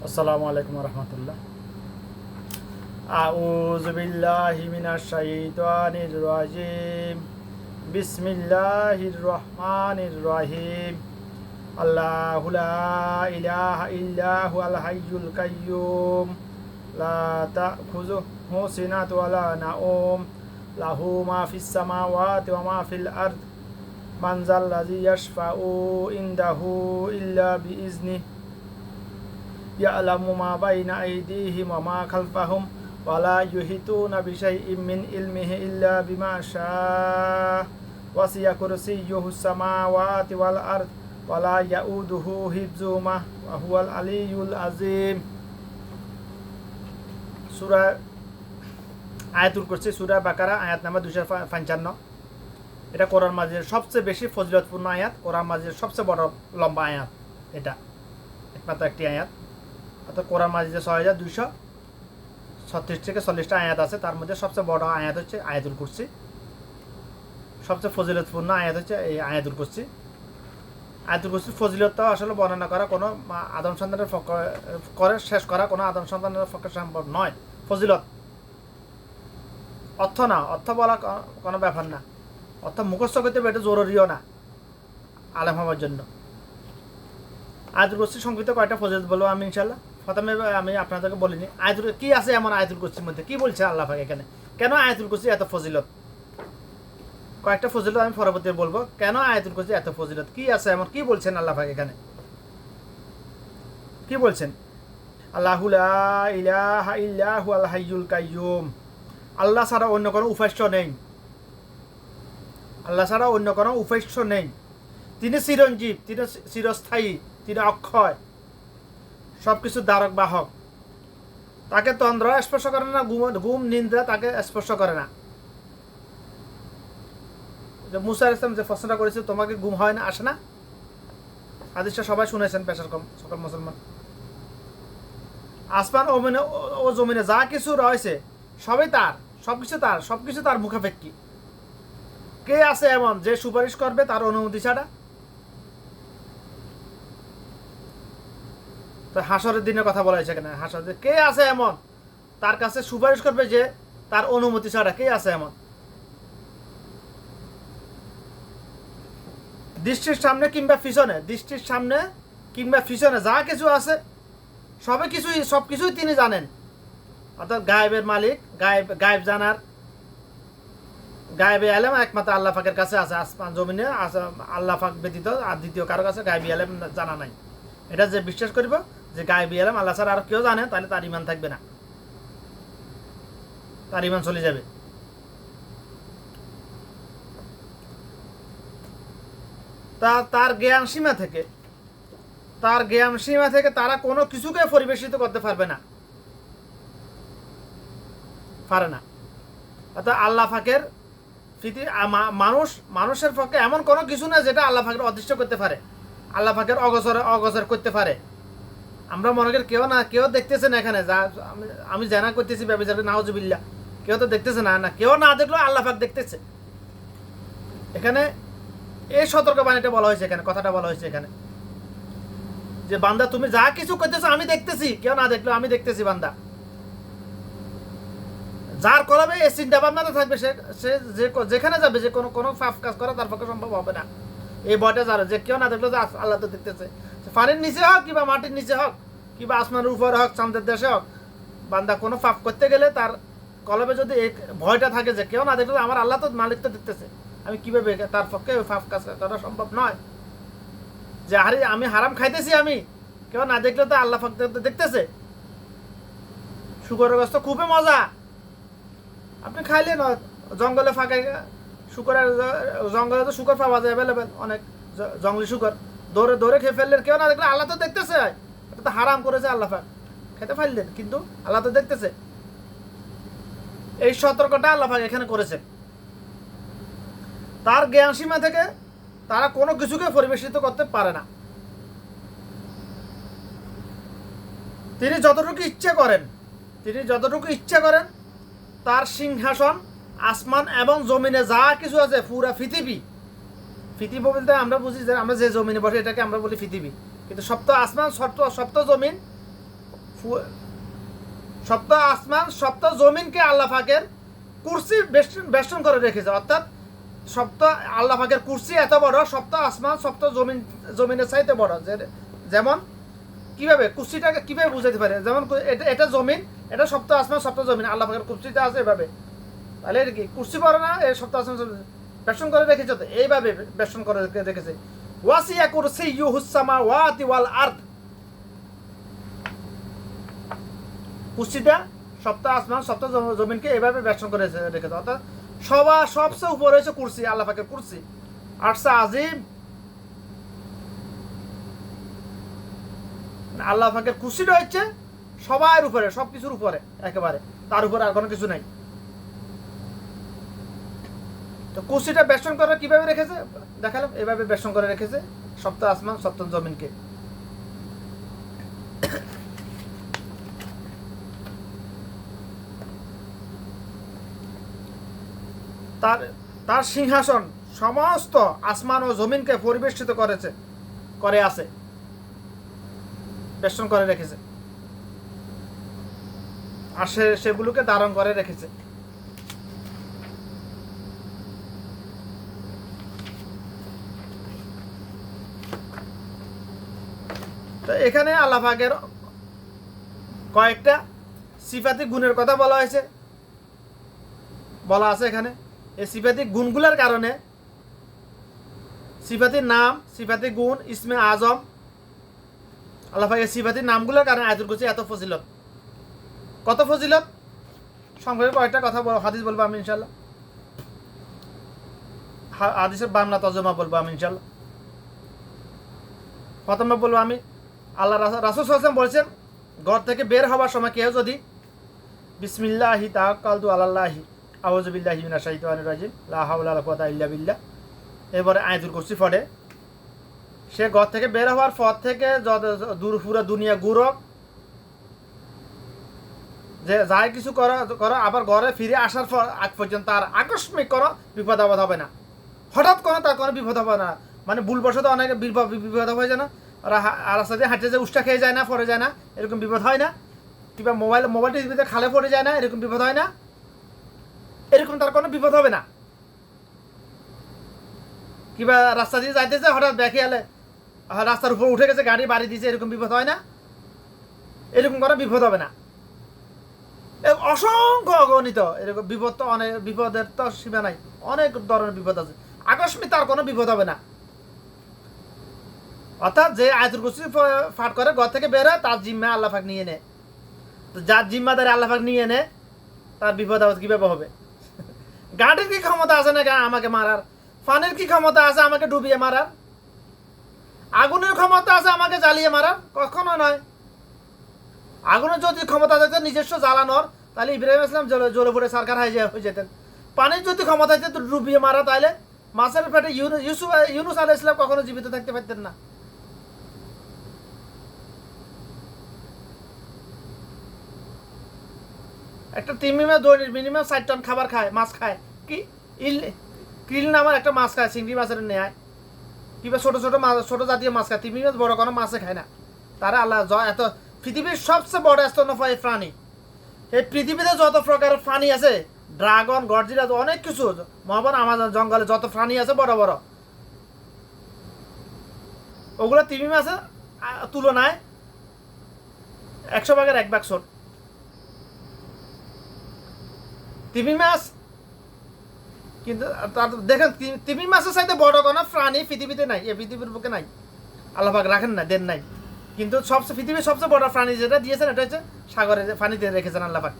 আসসালামু আলাইকুম রহমতুল্লাহ। আউযু বিল্লাহি মিনাশ শাইতানির রাজিম। বিসমিল্লাহির রহমানির রহিম। আল্লাহু লা ইলাহা ইল্লা হুয়াল হাইয়ুল কাইয়্যুম লা তাখুযুহু সিনাতুন ওয়া লা নাওম লাহু মা ফিস সামাওয়াতি ওয়া মা ফিল আরদ মান যাল্লাযী ইয়াশফাউ ইনদাহু ইল্লা বিইজনিহি ইয়ালামু মা বাইনা আইদিহিম ওয়া মা খালফাহুম ওয়া লা ইউহিতুনা বিশাইইম মিন ইলমিহি ইল্লা বিমা শাআ ওয়াসি'a কুরসিয়্যুহুস সামাওয়াতি ওয়াল আরদ ওয়া লা ইয়াউদুহু হিফযুহুমা ওয়া হুয়াল আলিয়্যুল আযীম। সূরা আয়াতুল কুরসি, সূরা বাকারা, আয়াত নাম্বার 255। এটা কোরআন মাজিদের সবচেয়ে বেশি ফজিলতপূর্ণ আয়াত, কোরআন মাজিদের সবচেয়ে বড় লম্বা আয়াত। এটা একমাত্র একটি আয়াত। অর্থাৎ কোরআন মাজিদে 6236 থেকে 40টা আয়াত আছে, তার মধ্যে সবচেয়ে বড় আয়াত হচ্ছে আয়াতুল কুরসি। সবচেয়ে ফজিলতপূর্ণ আয়াত হচ্ছে এই আয়াতুল কুরসি। আয়াতুল কুরসির ফজিলতটা আসলে বর্ণনা করা কোনো আদম সন্তানের করে শেষ করা কোনো আদম সন্তানের পক্ষে সম্ভব নয়। ফজিলত অর্থ না, অর্থ বলা কোনো ব্যাপার না, অর্থ মুখস্থ করতে হবে, এটা জরুরিও না আলেম হওয়ার জন্য। আয়াতুল কুরসির সংক্ষিপ্ত কয়টা ফজিলত বলবো আমি ইনশাল্লাহ। প্রথমে আমি আপনাদেরকে বলিনি আয়াতুল কি আছে এমন আয়াতুল কুরসির মধ্যে, কি বলছে আল্লাহ পাক এখানে, কেন আয়াতুল কুরসি এত ফজিলত। কয়েকটা ফজিলত আমি পরবর্তী বলবো, কেন আয়াতুল কুরসি এত ফজিলত, কি আছে এমন, কি বলছেন আল্লাহ পাক এখানে, কি বলছেন। আল্লাহু লা ইলাহা ইল্লা হুয়াল হাইয়ুল কাইয়্যুম। আল্লাহ ছাড়া অন্য কোনো উপাস্য নেই, আল্লাহ ছাড়া অন্য কোনো উপাস্য নেই। তিনি চিরঞ্জীব, তিনি চিরস্থায়ী, তিনি অক্ষয়, সব কিছু ধারক বাহক। তাকে তন্দ্রা স্পর্শ করে না, ঘুম নিদ্রা তাকে স্পর্শ করে না। যে মুসা আলাইহিস সালাম যে প্রশ্নটা করেছে, তোমাকে ঘুম হয় না, আসে না, হাদিসটা সবাই শুনেছেন, পেশার কম সকল মুসলমান। আসমান ও জমিনে যা কিছু রয়েছে সবই তার, সবকিছু তার, সবকিছু তার মুখাপেক্ষী। কে আছে এমন যে সুপারিশ করবে তার অনুমতি ছাড়া। তো হাসরের দিনের কথা বলা হয়েছে এখানে। হাসরের কে আছে এমন তার কাছে সুপারিশ করবে যে তার অনুমতি ছাড়া, কে আছে এমন। দৃষ্টির সামনে কিংবা পিছনে, দৃষ্টির সামনে কিংবা পিছনে যা কিছু আছে সবকিছুই তিনি জানেন। অর্থাৎ গায়েবের মালিক, গায়েব জানার, গায়েবী আলেম একমাত্র আল্লাহ পাকের কাছে আছে। আসমান জমিনে আল্লাহ পাক ব্যতীত আর দ্বিতীয় কারো কাছে গায়েবী আলেম জানা নাই। এটা যে বিশ্বাস করব যে গায়েবী আলেম আল্লাহ ছাড়া আর কেউ জানে, তাহলে তার ইমান থাকবে না, তার ইমান চলে যাবে। তার জ্ঞান সীমা থেকে, তারা কোনো কিছুকে পরিবেশিত করতে পারবে না, পারে না। অর্থাৎ আল্লাহ পাকের মানুষের পক্ষে এমন কোনো কিছু না যেটা আল্লাহ পাকের অদৃশ্য করতে পারে, আল্লাহ পাকের অগোচর করতে পারে। আমরা মনে করি কেউ দেখতেছে না এখানে, যা আমি জানা করতেছি ব্যবচার নাউজুবিল্লাহ, কেউ তো দেখতেছে না, কেউ না দেখলেও আল্লাহ পাক দেখতেছে। এখানে এই সতর্কবাণীটা বলা হয়েছে, এখানে কথাটা বলা হয়েছে এখানে যে বান্দা তুমি যা কিছু করতেছো আমি দেখতেছি, কেউ না দেখলেও আমি দেখতেছি। বান্দা যার কলবে এই চিন্তা ভাবনাতে থাকবে, সে যেখানে যাবে, যে কোনো পাপ কাজ করা তার পক্ষে সম্ভব হবে না। এই ভয়টা যারা, যে কেউ না দেখলো যে আল্লাহ তো দেখতেছে, পানির নিচে হোক কিংবা মাটির নিচে হোক কিংবা আসমানের উপরে হোক, চাঁদের দেশে হোক, বান্দা কোনো পাপ করতে গেলে তার কলবে যদি এই ভয়টা থাকে যে কেউ না দেখলো আমার আল্লাহ তো মালিক তো দেখতেছে, আমি কিভাবে, তার পক্ষে পাপ কাজ করা সম্ভব নয়। যে আমি হারাম খাইতেছি, আমি কেউ না দেখলে তো আল্লাহ পাক দেখতেছে। শুকরের গোশত খুবই মজা, আপনি খাইলে না, জঙ্গলে ফাঁকায় জঙ্গলে তো শুকর পাওয়া যায় অ্যাভেলেবেল, অনেক জঙ্গলি শুকর, দৌড়ে খেয়ে ফেললেন, কেউ না দেখলে আল্লাহ তো দেখতেছে। এটা তো হারাম করেছে আল্লাহ পাক, খেতে ফেললেন কিন্তু আল্লাহ তো দেখতেছে। এই সতর্কটা আল্লাহ পাক এখানে করেছেন। তার জ্ঞান সীমা থেকে তারা কোনো কিছুকে পরিবেশিত করতে পারে না। তিনি যতটুকু ইচ্ছা করেন, তার সিংহাসন আসমান এবং জমিনে যা কিছু আছে পুরা পৃথিবী বলতে আমরা বুঝি যে আমরা যে জমিনে বসে এটাকে আমরা বলি পৃথিবী, কিন্তু সপ্ত আসমান সপ্ত জমিন সপ্ত আসমান সপ্ত জমিনকে আল্লাহ পাকের কুরসি বেষ্টন করে রেখেছে, অর্থাৎ সপ্ত আল্লাহ পাকের কুরসি এত বড়, সপ্ত আসমান সপ্ত জমিনের চাইতে বড়। যেমন কিভাবে কুরসিটাকে কিভাবে বুঝাতে পারে, যেমন এটা জমিন, এটা সপ্ত আসমান সপ্ত জমিন, আল্লাহ পাকের কুরসিটা আছে এভাবে, তাহলে এটা কি কুরসি বড় না? এই সপ্ত আসমান বেষ্টন করে রেখেছে, তো এইভাবে বেষ্টন করে রেখেছে। ওয়াসিয়া কুরসিয়্যুহুস সামাওয়াতি ওয়াল আরদ, কুরসিটা সপ্ত আসমান সপ্ত জমিনকে এইভাবে বেষ্টন করে রেখেছে, অর্থাৎ সবচেয়ে উপরে হয়েছে কুরসি, আল্লাহ পাকের কুরসি। আরশে আজিম, আল্লাহ পাকের কুরসিটা হচ্ছে সবার উপরে, সবকিছুর উপরে একেবারে, তার উপরে আর কোনো কিছু নাই। তো কুরসিটা বেষ্টন করে কিভাবে রেখেছে দেখালাম, এভাবে বেষ্টন করে রেখেছে সপ্ত আসমান সপ্ত জমিনকে। তার সিংহাসন সমস্ত আসমান ও জমিনকে পরিবেষ্টিত করে আছে, বেষ্টন করে রেখেছে, আর সেগুলোকে ধারণ করে রেখেছে। তো এখানে আল্লাহ পাকের কয়েকটা সিফাতি গুণের কথা বলা হয়েছে, বলা আছে এখানে। এই সিফাতি গুণগুলোর কারণে, সিফাতির নাম, সিফাতি গুণ, ইসমে আজম, আল্লাহ পাকের সিফাতির নামগুলোর কারণে আয়াতুল কুরসি এত ফজিলত। কত ফজিলত, সংক্ষেপে কয়েকটা কথা হাদিস বলবো আমি ইনশাল্লাহ, হাদিসের বাংলা তর্জমা বলবো আমি ইনশাল্লাহ। প্রথমে বলবো আমি, আল্লাহ রাসূল সাল্লাল্লাহু আলাইহি ওয়াসাল্লাম বলেছেন, ঘর থেকে বের হওয়ার সময় কেউ যদি বিসমিল্লাহি তাওয়াক্কালতু আলাল্লাহি আউযু বিল্লাহি মিনাশ শাইতানির রাজিম লা হাওলা ওয়ালা কুওয়াতা ইল্লা বিল্লাহ, এবারে আয়াতুল কুরসি পড়ে, সে ঘর থেকে বের হওয়ার পর থেকে যত পুরো দুনিয়া ঘুরক, যে যাই কিছু করো, আবার ঘরে ফিরে আসার পর আগ পর্যন্ত তার আকস্মিক কোনো বিপদ আপদ হবে না, হঠাৎ কোনো তার কোনো বিপদ হবে না। মানে ভুলবশত অনেক বিপদ হয়ে যায় না, আর রাস্তা দিয়ে হাঁটতে যে উষ্টা খেয়ে যায় না, পড়ে যায় না, এরকম বিপদ হয় না। কিংবা মোবাইল টিভিতে খালে পড়ে যায় না, এরকম বিপদ হয় না, এরকম তার কোনো বিপদ হবে না। কিংবা রাস্তা দিয়ে যাইতেছে হঠাৎ দেখে এলে রাস্তার উপর উঠে গেছে, গাড়ি বাড়ি দিয়েছে, এরকম বিপদ হয় না, এরকম কোনো বিপদ হবে না। অসংখ্য অগণিত এরকম বিপদ, তো অনেক বিপদের তো সীমা নাই, অনেক ধরনের বিপদ আছে, আকস্মিক তার কোনো বিপদ হবে না। অর্থাৎ যে আয়াতুল কুরসি পাঠ করে ঘর থেকে বের হয়, তার জিম্মা আল্লাহ পাক নিয়ে নেয়। তো যার জিম্মাদারি আল্লাহ পাক নিয়ে নেয়, তার বিপদ আপদ কিভাবে হবে? গাড়ির কি ক্ষমতা আছে না আমাকে মারার? পানির কি ক্ষমতা আছে আমাকে ডুবিয়ে মারার? আগুনের ক্ষমতা আছে আমাকে জ্বালিয়ে মারার? কখনো নয়। আগুনের যদি ক্ষমতা থাকতো নিজস্ব জ্বালানোর, তাহলে ইব্রাহিম ইসলাম জ্বলে পড়ে সরকার হয়ে যেতেন। পানির যদি ক্ষমতা থাকতো ডুবিয়ে মারা, তাহলে মাছের পেটে ইউনুস আলাইহিস সালাম কখনো জীবিত থাকতে পারতেন না। একটা তিমিমা দৈনিক মিনিমাম 4 টন খাবার খায়, মাছ খায়। কি কিল নামের একটা মাছ খায়, চিংড়ি মাছের নেয়, কিংবা ছোট ছোট মাছ, ছোট জাতীয় মাছ খায়। তিমি মাছ বড় কোনো মাছে খায় না। তারা আল্লাহ এত পৃথিবীর সবচেয়ে বড় স্তন্যপায়ী প্রাণী। এই পৃথিবীতে যত প্রকারের প্রাণী আছে, ড্রাগন, গর্জিলা, অনেক কিছু, মহাবন আমাজন জঙ্গলে যত প্রাণী আছে বড় বড়, ওগুলো তিমি মাছের তুলনায় 100 ভাগের 1 ভাগ ছোট। তিমি মাছ কিন্তু দেখেন, তিমি মাছের চাইতে বড় কোনো প্রাণী পৃথিবীতে নাই, এই পৃথিবীর বুকে নাই, আল্লাহ পাক রাখেন না, দেন নাই। কিন্তু পৃথিবীর সবচেয়ে বড় প্রাণী যেটা দিয়েছেন, এটা হচ্ছে সাগরে পানিতে রেখেছেন আল্লাহ পাক।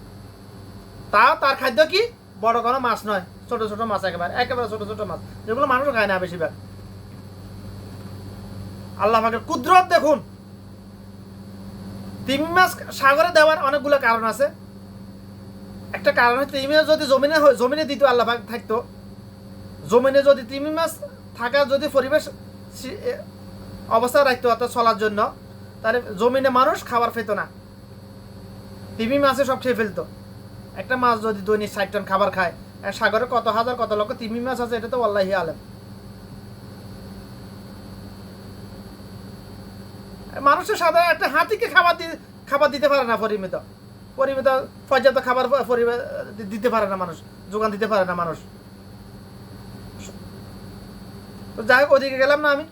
তার খাদ্য কি? বড় কোনো মাছ নয়, ছোট ছোট মাছ, একেবারে ছোট ছোট মাছ, যেগুলো মানুষ খায় না বেশিরভাগ। আল্লাহ পাকের কুদরত দেখুন। তিমি মাছ সাগরে দেওয়ার অনেকগুলো কারণ আছে। একটা কারণ হচ্ছে, তিমি মাছ যদি জমিনে দিত, আল্লাহ পাক থাকতো, জমিনে যদি তিমি মাছ থাকার যদি পরিবেশ অবস্থা রাখতো, অর্থাৎ চলার জন্য, তাহলে জমিনে মানুষ খাবার পেত না, তিমি মাছে সব খেয়ে ফেলতো। একটা মাছ যদি দৈনিক 60 টন খাবার খায়, সাগরে কত হাজার কত লক্ষ তিমি মাছ আছে, এটা তো আল্লাহি আলেম। মানুষের সাধারণ একটা হাতিকে খাবার খাবার দিতে পারে না, পরিমিত পর্যাপ্ত খাবার দিতে পারে না মানুষ, যোগান দিতে পারে না মানুষ। তো যাই হোক, ওদিকে গেলাম না আমি।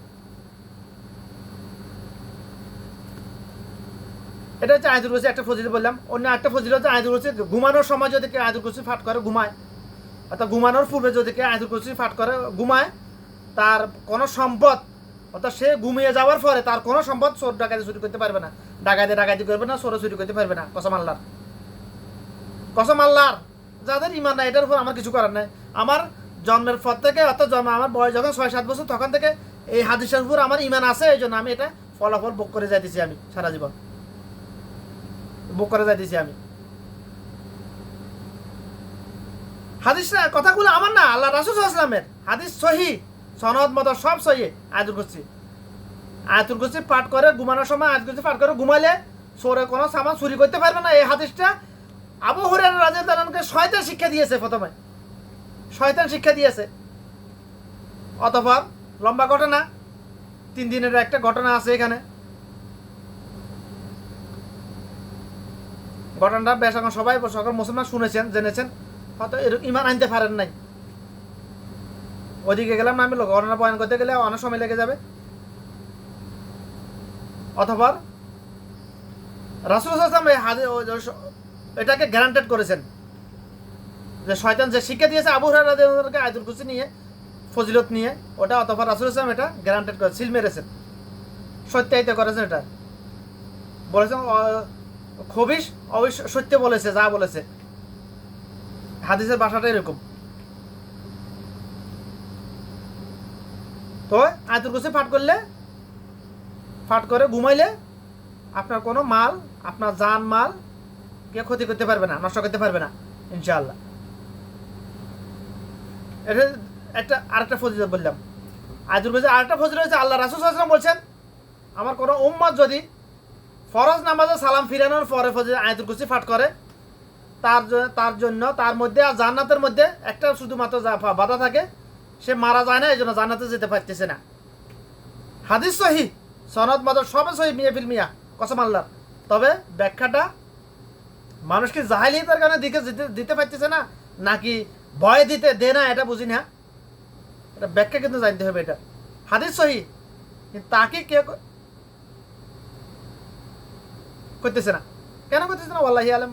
এটা হচ্ছে আয়াতুল কুরসি একটা ফজিলত বললাম। অন্য একটা ফজিলত হচ্ছে আয়াতুল কুরসি ঘুমানোর সময় যদি কেউ আয়াতুল কুরসি পাঠ করে ঘুমায়, অর্থাৎ ঘুমানোর পূর্বে যদি কেউ আয়াতুল কুরসি পাঠ করে ঘুমায়, তার কোনো সম্পদ, অর্থাৎ সে ঘুমিয়ে যাওয়ার পরে তার কোনো সম্পদ চোর ডাকাতি চুরি করতে পারবে না, ডাকাতি করবে না, চোর চুরি করতে পারবে না। কসম আল্লাহর। যাদের ইমান নাই এটার উপর আমার কিছু করার নাই। আমার জন্মের পর থেকে, অর্থাৎ আমার বয়স যখন 6-7 বছর, তখন থেকে এই হাদিসের উপর আমার ইমান আছে। এই জন্য আমি এটা ফলাফল ভোগ করে যাইতেছি, আমি সারা জীবন ভোগ করে যাইতেছি আমি। হাদিস কথাগুলো আমার না, আল্লাহ রাসূল সাল্লাল্লাহু আলাইহি ওয়াসাল্লামের হাদিস, সহি সনদ মত সব সহি। আয়াতুল কুরসি পাঠ করে ঘুমানোর সময় আয়াতুল কুরসি পাঠ করে ঘুমাইলে চোরে কোনো সামান চুরি করতে পারবে না। এই হাদিসটা আবু হুরায়রা রাদিয়াল্লাহু আনহুকে শয়তান শিক্ষা দিয়েছে। প্রথমে শয়তান শিক্ষা দিয়েছে। অতঃপর লম্বা ঘটনা, 3 দিনের একটা ঘটনা আছে এখানে। ঘটনাটা বেশ এখন সবাই সকল মুসলমান শুনেছেন, জেনেছেন, হয়তো এরকম ইমান আনতে পারেন নাই। ওদিকে গেলাম না আমি, ঘটনা বয়ান করতে গেলে অনেক সময় লেগে যাবে। অতঃপর রাসূল সাল্লাল্লাহু আলাইহি ওয়াসাল্লাম এটাকে গ্যারান্টেড করেছেন যে শয়তান যে শিক্ষা দিয়েছে আবু হুরায়রা রাদিয়াল্লাহু আনহু আয়াতুল কুরসি নিয়ে, ফজিলত নিয়ে, ওটা অতঃপর রাসূল সাল্লাল্লাহু আলাইহি ওয়াসাল্লাম এটা গ্যারান্টেড করে, সিল মেরেছেন, সত্যায়িত করেছেন। এটা বলেছেন খুবই সত্য বলেছে, যা বলেছে। হাদিসের ভাষাটা এরকম। তো আয়াতুল কুরসি পাঠ করে ঘুমাইলে আপনার কোনো মাল, আপনার জান মাল কে ক্ষতি করতে পারবে না, নষ্ট করতে পারবে না ইনশাআল্লাহ। এটা আরেকটা ফজিলত বললাম। আয়াতুল কুরসি আরেকটা ফজিলত হচ্ছে, আল্লাহ রাসূল সাল্লাল্লাহু আলাইহি ওয়াসাল্লাম বলছেন, আমার কোনো উম্মত যদি ফরজ নামাজে সালাম ফিরানোর পরে আয়াতুল কুরসি পাঠ করে, তার জন্য তার মধ্যে আর জান্নাতের মধ্যে একটা শুধুমাত্র বাধা থাকে, সে মারা যায় না, এই জন্য জান্নাতে যেতে পারতেছে না। হাদিস সহি, সনদ মত সবে সহি, মিয়া ফিল মিয়া, কসম আল্লাহ। তবে ব্যাখ্যাটা মানুষকে জাহেলিয়াতের কারণে দিতে পারতেছে না, নাকি ভয় দে না, এটা বুঝি না। এটা ব্যাখ্যা কিন্তু জানতে হবে। এটা হাদিস সহি, কিন্তু তাকে কে করতেছে না, কেন করতেছে না? ওয়াল্লাহি আলম।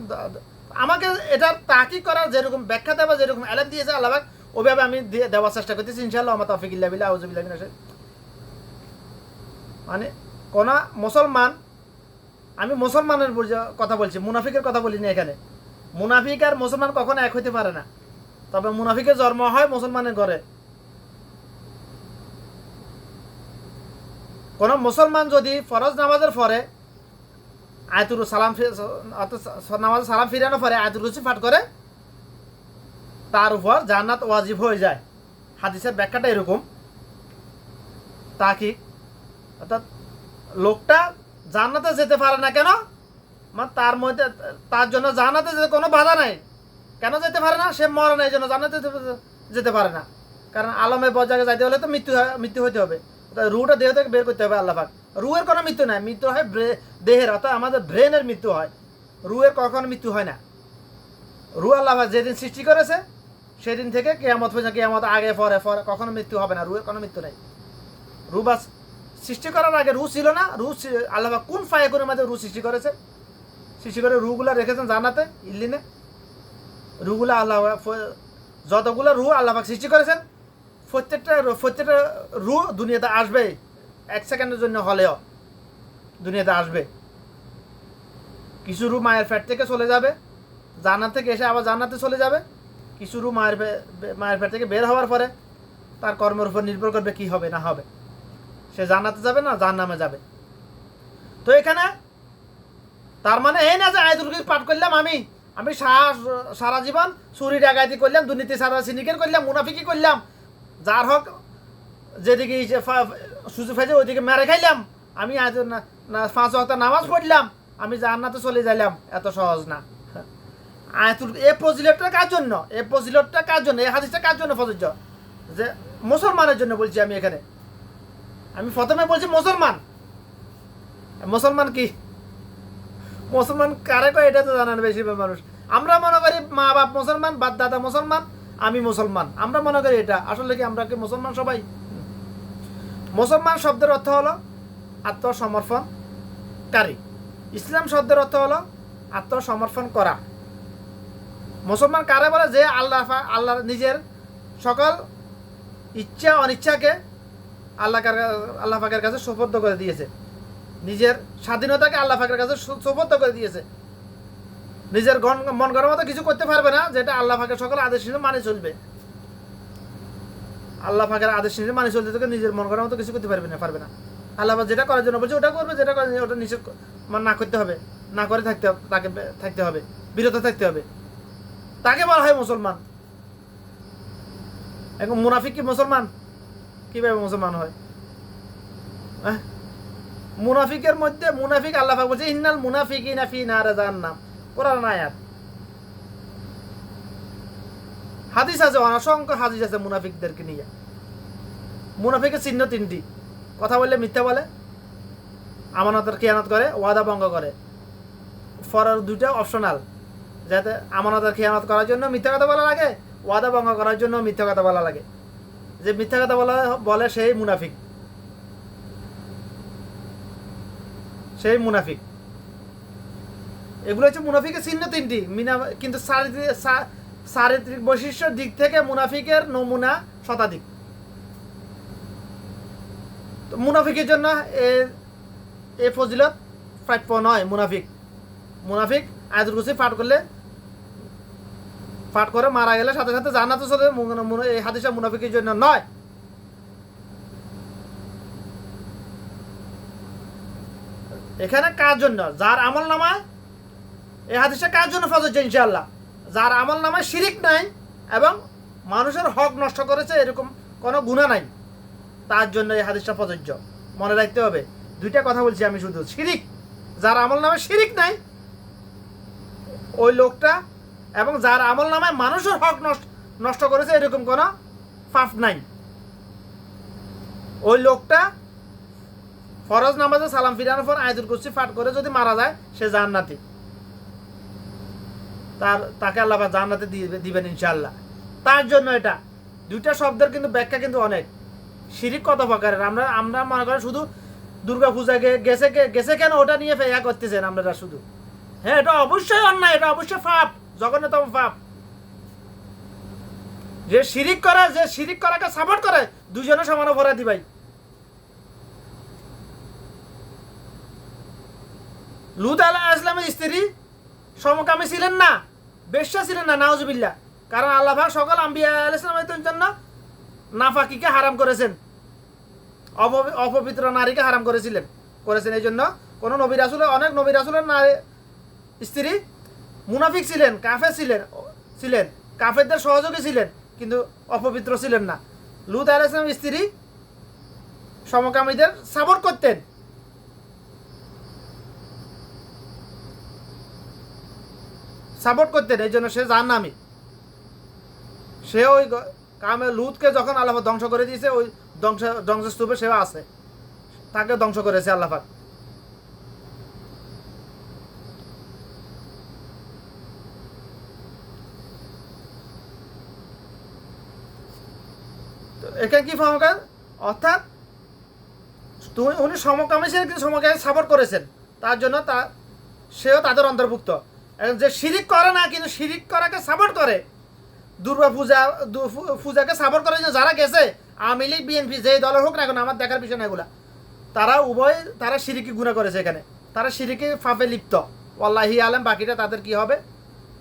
আমাকে এটা তাকি করার যেরকম ব্যাখ্যা দেওয়া, যেরকম আলেম দিয়েছে আল্লাহ পাক, ওইভাবে আমি দেওয়ার চেষ্টা করতেছি ইনশাআল্লাহ। আমার তৌফিক ইল্লা বিল্লাহ, আউযু বিল্লাহি মিনাশ। মানে কোন মুসলমান, আমি মুসলমানের কথা বলছি, মুনাফিকের কথা বলিনি এখানে। মুনাফিক আর মুসলমান কখনো এক হইতে পারে না। তবে মুনাফিকের জন্ম হয় মুসলমানের ঘরে। কোন মুসলমান যদি ফরজ নামাজের পরে আয়াতুল সালাম নামাজ সালাম ফিরানোর পরে আয়াতুল কুরসি পাঠ করে, তার উপর জান্নাত ওয়াজিব হয়ে যায়। হাদিসের ব্যাখ্যাটা এরকম। তা কি, অর্থাৎ লোকটা জান্নাতে যেতে পারে না কেন? তার মধ্যে, তার জন্য জান্নাতে যেতে কোনো বাধা নাই। কেন যেতে পারে না? সে মরে না, এই জন্য জান্নাতে যেতে পারে না। কারণ আলমে বজাকে যাইতে হলে তো মৃত্যু হইতে হবে, রুটা দেহ থেকে বের করতে হবে আল্লাহ পাক। রুয়ের কোনো মৃত্যু নাই, মৃত্যু হয় দেহের, অর্থাৎ আমাদের ব্রেনের মৃত্যু হয়। রুয়ের কখনো মৃত্যু হয় না। রু আল্লাহ পাক যেদিন সৃষ্টি করেছে সেদিন থেকে কিয়ামত পর্যন্ত, কিয়ামত আগে পরে কখনো মৃত্যু হবে না। রুয়ের কোনো মৃত্যু নাই। রু বাস সৃষ্টি করার আগে রু ছিল না। রু আল্লাহ পাক কোন ফায়াকুনের মাঝে রু সৃষ্টি করেছে, সৃষ্টি করে রুগুলা রেখেছেন জান্নাতে, ইল্লিনে। রুগুলা আল্লাহ, যতগুলো রু আল্লাহ পাক সৃষ্টি করেছেন, প্রত্যেকটা রু দুনিয়াতে আসবে, 1 সেকেন্ডের জন্য হলেও দুনিয়াতে আসবে। কিছু রু মায়ের পেট থেকে চলে যাবে, জান্নাত থেকে এসে আবার জান্নাতে চলে যাবে। কিছু রু মায়ের পেট থেকে বের হওয়ার পরে তার কর্মের উপর নির্ভর করবে কি হবে না হবে, সে জান্নাতে যাবে না জাহান্নামে যাবে। তো এখানে তার মানে এই না যে আয়াতুল কুরসি পাঠ করলাম আমি সারা জীবন চুরি ডাকাতি করলাম, দুর্নীতি সারা সিন্ডিকেট করলাম, মুনাফিকি করলাম, যার হক যেদিকে সুযোগ ফাইছে ওইদিকে মেরে খাইলাম, আমি 5 ওয়াক্ত নামাজ পড়লাম, আমি জান্নাতে চলে যাইলাম, এত সহজ না। আয়াতুল এই ফজিলতটা কার জন্য? এই ফজিলতটা কার জন্য? এই হাদিসটা কার জন্য প্রযোজ্য? যে মুসলমানের জন্য বলছি আমি এখানে। আমি প্রথমে বলছি মুসলমান কি মুসলমান কারে কয় এটা তো জানে না বেশিরভাগ মানুষ। আমরা মনে করি মা বাপ মুসলমান, বাপ দাদা মুসলমান, আমি মুসলমান, আমরা মনে করি এটা। আসলে কি আমরা কি মুসলমান সবাই? মুসলমান শব্দের অর্থ হলো আত্মসমর্পণকারী। ইসলাম শব্দের অর্থ হলো আত্মসমর্পণ করা। মুসলমান কারে বলে? যে আল্লাহ নিজের সকল ইচ্ছা অনিচ্ছাকে আল্লাহ পাকের কাছে সুপর্দ করে দিয়েছে, নিজের স্বাধীনতাকে আল্লাহ পাকের কাছে সুপর্দ করে দিয়েছে। নিজের মন গড়ার মতো কিছু করতে পারবে না, যেটা আল্লাহ পাকের সকল আদেশ নিয়ে মানে চলবে। আল্লাহ পাকের আদেশ নিয়ে মানে চলতে থেকে নিজের মন গড়ার মতো কিছু করতে পারবে না। আল্লাহ পাক যেটা করার জন্য বলছে ওটা করবে, যেটা করার জন্য ওটা নিষেধ না করতে হবে, না করে থাকতে হবে, বিরত থাকতে হবে। তাকে বলা হয় মুসলমান। এখন মুনাফিক কি মুসলমান? কিভাবে মুসলমান হয়? মুনাফিকের মধ্যে মুনাফিক আল্লাহ পাক বলছে ইন্নাল মুনাফিকিনা ফি নারে জাহান্নাম, কোরআন আয়াত। হাদিস আছে, অসংখ্য হাদিস আছে মুনাফিকদেরকে নিয়ে। মুনাফিকের চিহ্ন তিনটি: কথা বললে মিথ্যা বলে, আমানতের খেয়ানত করে, ওয়াদা ভঙ্গ করে। ফরার দুইটা অপশনাল, যাতে আমানতের খেয়ানত করার জন্য মিথ্যা কথা বলা লাগে, ওয়াদা ভঙ্গ করার জন্য মিথ্যা কথা বলা লাগে। যে মিথ্যা কথা বলে সেই মুনাফিক, এগুলো হচ্ছে মুনাফিকের চিহ্ন তিনটি। কিন্তু চারিত্রিক বৈশিষ্ট্যের দিক থেকে মুনাফিকের নমুনা শতাধিক। তো মুনাফিকের জন্য এ ফজিলত প্রাপ্য নয়। মুনাফিক আয়াতুল কুরসি পাঠ করে মারা গেলে সাথে সাথে জান্নাতে চলে, এই হাদিসটা মুনাফিকের জন্য নয়। এখানে কার জন্য? যার আমল নামায়, এই হাদিসটা কার জন্য প্রযোজ্য? ইনশাআল্লাহ যার আমল নামায় শিরিক নাই এবং মানুষের হক নষ্ট করেছে এরকম কোনো গুনাহ নাই, তার জন্য এই হাদিসটা প্রযোজ্য। মনে রাখতে হবে, দুইটা কথা বলছি আমি শুধু। শিরিক, যার আমল নামায় শিরিক নাই ওই লোকটা, এবং যার আমল নামায় মানুষের হক নষ্ট করেছে এরকম কোনো পাপ নাই, ওই লোকটা ফরজ নামাজে সালাম ফিরানোর পর আয়াতুল কুরসি পাঠ করে যদি মারা যায় সে জান্নাতি, তাকে আল্লাহ পাক জান্নাতে দিবেন ইনশাআল্লাহ। তার জন্য এটা দুইটা শব্দের কিন্তু ব্যাখ্যা কিন্তু অনেক। শিরিক কত প্রকারের, আমরা মনে করি শুধু দুর্গা পূজাকে গেছে কেন ওটা নিয়ে ফেয়া করতেছেন আপনারা শুধু। হ্যাঁ, এটা অবশ্যই অন্যায়, এটা অবশ্যই পাপ, জঘন্যতম পাপ। যে শিরিক করাকে সাপোর্ট করে দুজনে সমান অপরাধী ভাই। লূত আলাইহিস সালামের স্ত্রী সমকামী ছিলেন না, বেশ্যা ছিলেন না, নাউজুবিল্লাহ। কারণ আল্লাহ পাক সকল আম্বিয়া আলাইহিস সালামের জন্য নাফাকিকে হারাম করেছেন, অপবিত্র নারীকে হারাম করেছেন। এই জন্য কোনো নবী রাসূলের, অনেক নবী রাসূলের স্ত্রী মুনাফিক ছিলেন, কাফের ছিলেন, কাফেরদের সহযোগী ছিলেন, কিন্তু অপবিত্র ছিলেন না। লূত আলাইহিস সালামের স্ত্রী সমকামীদের সাপোর্ট করতেন। এই জন্য সে জাহান্নামী। সে ওই কামে লূতকে যখন আল্লাহ ধ্বংস করে দিয়েছে, ওই ধ্বংসস্তূপে সেও আছে, তাকে ধ্বংস করেছে আল্লাহ পাক। এখানে কি ফাহমের অর্থাৎ উনি সমকামী ছিলেন কিন্তু সমকামী সাপোর্ট করেছেন, তার জন্য সেও তাদের অন্তর্ভুক্ত। যে শিরিক করে না কিন্তু শিরিক করাকে সাপোর্ট করে, দুর্গা পূজাকে সাপোর্ট করে, যারা গেছে আওয়ামী লীগ বিএনপি যে দলের হোক না এখন, আমার দেখার বিষয় না এগুলা, তারা শিরিকি গুনাহ করেছে। এখানে তারা শিরিকি ফাফে লিপ্ত, ওয়াল্লাহি আলেম। বাকিটা তাদের কি হবে,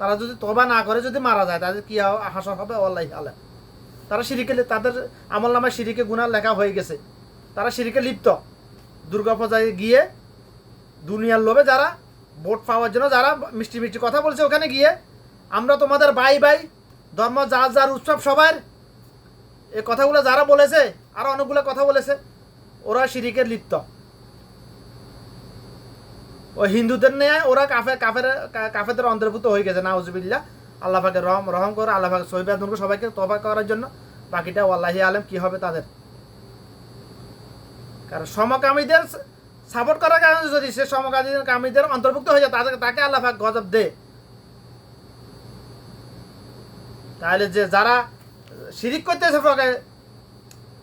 তারা যদি তওবা না করে যদি মারা যায় তাদের কি হাসর হবে, ওয়াল্লাহি আলেম। তারা তাদের আমল নামায় শিরিকে গুনাহ লেখা হয়ে গেছে, তারা শিরিকে লিপ্ত। দুর্গা পূজায় গিয়ে দুনিয়ার লোভে যারা ভোট পাওয়ার জন্য যারা মিষ্টি কথা বলছে, ওখানে গিয়ে আমরা তোমাদের ভাই ধর্ম যার উৎসব সবার, এই কথাগুলো যারা বলেছে, আরো অনেকগুলো কথা বলেছে, ওরা শিরিকের লিপ্ত। ওই হিন্দুদের নিয়ে ওরা কাফেরদের অন্তর্ভুক্ত হয়ে গেছে, নাউজুবিল্লাহ। আল্লাহ পাকের রহম করে, আল্লাহ পাক সহিবাদুনকে সবাইকে তওবা করার জন্য। বাকিটা ওয়াল্লাহি আলেম কি হবে তাদের। কারণ সমকামীদের সাপোর্ট করার কারণে যদি সে সমকামীদের অন্তর্ভুক্ত হয়ে যায় তাকে আল্লাহ পাক গজব দে, তাহলে যে যারা শিরিক করতেছে,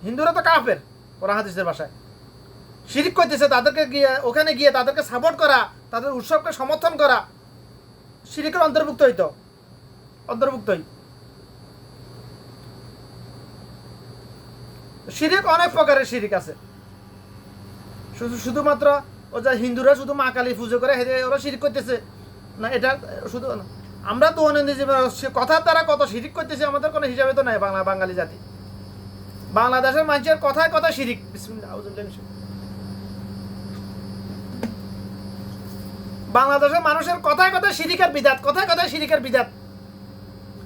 হিন্দুরা তো কাফের কোরআন হাদিসের ভাষায়, শিরিক করতেছে তাদেরকে গিয়ে ওখানে গিয়ে তাদেরকে সাপোর্ট করা, তাদের উৎসবকে সমর্থন করা শিরিকের অন্তর্ভুক্তই। শিরিক অনেক প্রকারের শিরিক আছে, শুধুমাত্র ও যা হিন্দুরা শুধু মা কালী পুজো করে ওরা শিরিক করতেছে না, এটা শুধু আমরা তো কথার দ্বারা কত শিরিক করতেছি আমাদের কোনো হিসাবে তো নাই। বাঙালি জাতি, বাংলাদেশের মানুষের কথায় কথা শিরিক। বাংলাদেশের মানুষের কথায় কথায় শিরিকের বিদাত, কথায় কথায় শিরিকের বিদাত,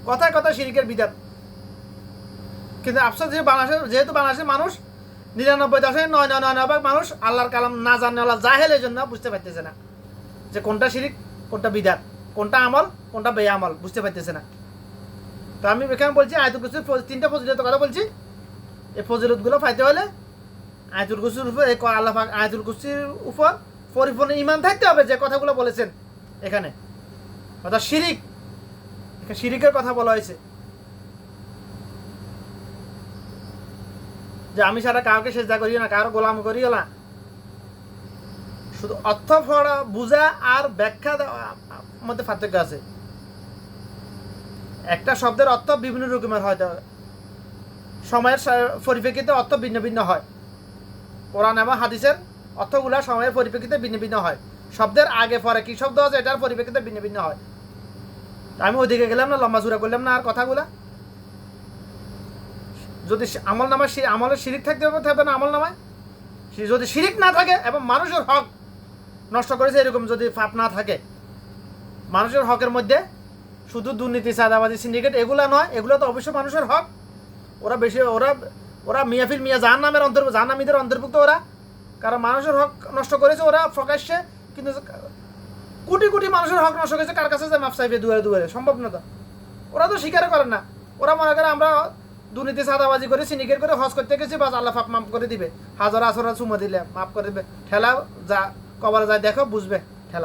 কথায় কথায় শিরিকের বিদাত। কিন্তু আফসোস যেহেতু বাংলাদেশের মানুষ 99.999% মানুষ আল্লাহর কালাম না জানে, জাহেল, এই জন্য বুঝতে পারতেছে না যে কোনটা শিরিক, কোনটা বিদাত, কোনটা আমল, কোনটা বেআমল, বুঝতে পারতেছে না। তো আমি এখানে বলছি আয়াতুল কুরসির 3টা ফজিলতের কথা বলছি। এই ফজিলতগুলো পাইতে হলে আয়াতুল কুরসির উপর আল্লাহ পাক আয়াতুল কুরসির উপর পরিপূর্ণ ঈমান থাকতে হবে, যে কথাগুলো বলেছেন এখানে। অর্থাৎ শিরিকের কথা বলা হয়েছে যে আমি সারা কাউকে সেজদা করিও না, কারো গোলাম করিও না। শুধু অর্থ পড়া বুঝা আর ব্যাখ্যা মধ্যে পার্থক্য আছে। একটা শব্দের অর্থ বিভিন্ন রকমের হয়, সময়ের পরিপ্রেক্ষিতে অর্থ ভিন্ন ভিন্ন হয়। কোরআন এবং হাদিসের অর্থগুলা সময়ের পরিপ্রেক্ষিতে ভিন্ন ভিন্ন হয়। শব্দের আগে পরে কি শব্দ আছে এটার পরিপ্রেক্ষিতে ভিন্ন ভিন্ন হয়। আমি ওইদিকে গেলাম না, লম্বা চূড়া করলাম না আর কথাগুলা। যদি আমলের শিরিক থাকবে না আমল নামায়, যদি শিরিক না থাকে এবং মানুষের হক নষ্ট করেছে এরকম যদি পাপ না থাকে, মানুষের হকের মধ্যে শুধু দুর্নীতি, চাঁদাবাজি, সিন্ডিকেট এগুলা নয়, এগুলো তো অবশ্যই মানুষের হক। ওরা মিয়া জাহান্নামীদের অন্তর্ভুক্ত ওরা, কারণ মানুষের হক নষ্ট করেছে ওরা প্রকাশ্যে। কিন্তু কোটি কোটি মানুষের হক নষ্ট করেছে কার কাছে যায় মাপ চাইবে দুয়ারে সম্ভব না। তো ওরা তো স্বীকার করেন না। ওরা মনে করে আমরা দুর্নীতি, চাঁদাবাজি করে, সিন্ডিকেট করে হজ করতে গেছি, বাস আল্লাহ পাপ মাফ করে দিবে, হাজার আসরা চুমা দিলে মাফ করে দিবে। ঠেলা যা কবরে যায় দেখো বুঝবে।